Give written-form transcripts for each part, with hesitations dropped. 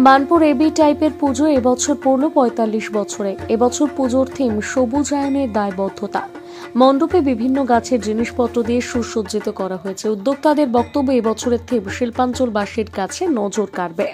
Manpur AB টাইপের পুজো এবছর পূর্ণ ৪৫ বছরে। এবছর পুজোর থিম সবুজায়নের দায়বদ্ধতা। মণ্ডপে বিভিন্ন গাছের জিনিসপত্র দিয়ে সুসজ্জিত করা হয়েছে। উদ্যোক্তাদের বক্তব্য, এবছরের থিম শিল্পাঞ্চলবাসীর কাছে নজর কাড়বে।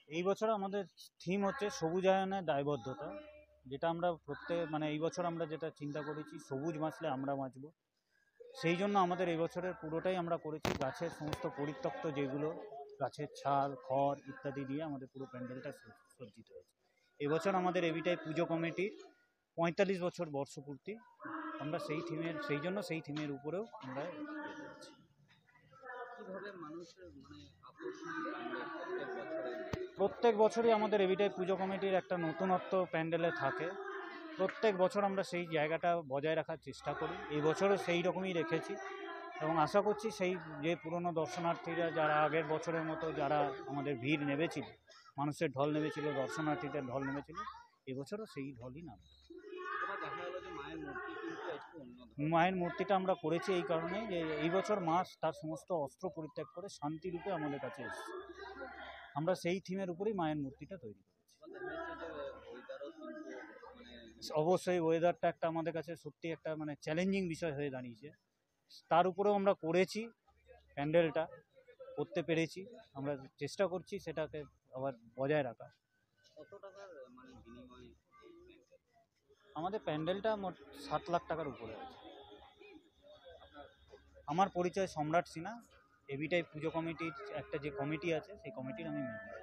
এই বছর আমাদের থিম হচ্ছে সবুজায়নের দায়বদ্ধতা, যেটা আমরা এই বছর আমরা যেটা চিন্তা করেছি, সবুজ বাঁচলে আমরা বাঁচব। সেই জন্য আমাদের এই বছরের পুরোটাই আমরা করেছি গাছের সমস্ত পরিত্যক্ত যেগুলো, গাছের ছাল, খড় ইত্যাদি দিয়ে আমাদের পুরো প্যান্ডেলটা সজ্জিত হয়েছে। এবছর আমাদের এবিটাই পুজো কমিটির ৪৫ বছর বর্ষপূর্তি। আমরা সেই থিমের উপরেও আমরা করেছি। প্রত্যেক বছরই আমাদের এবিটাই পুজো কমিটির একটা নতুনত্ব প্যান্ডেলে থাকে। প্রত্যেক বছর আমরা সেই জায়গাটা বজায় রাখার চেষ্টা করি। এই বছরও সেই রকমই রেখেছি এবং আশা করছি সেই যে পুরনো দর্শনার্থীরা যারা আগের বছরের মতো যারা আমাদের ভিড় নেমেছিল, মানুষের ঢল নেমেছিল, দর্শনার্থীদের ঢল নেমেছিল, এবছরও সেই ঢলই নামবে। মায়ের মূর্তিটা আমরা করেছি এই কারণে যে এই বছর মা তার সমস্ত অস্ত্র পরিত্যাগ করে শান্তিরূপে আমাদের কাছে এসেছে। আমরা সেই থিমের উপরেই মায়ের মূর্তিটা তৈরি করেছি। অবশ্যই ওয়েদারটা একটা আমাদের কাছে সত্যি একটা চ্যালেঞ্জিং বিষয় হয়ে দাঁড়িয়েছে। তার উপরেও আমরা করেছি, প্যান্ডেলটা করতে পেরেছি। আমরা চেষ্টা করছি সেটাকে আবার বজায় রাখা। আমাদের প্যান্ডেলটা মোট ৭ লাখ টাকার উপরে আছে। আমার পরিচয় সম্রাট সিনহা, এবিটাই পুজো কমিটির একটা যে কমিটি আছে সেই কমিটির আমি মেম্বার।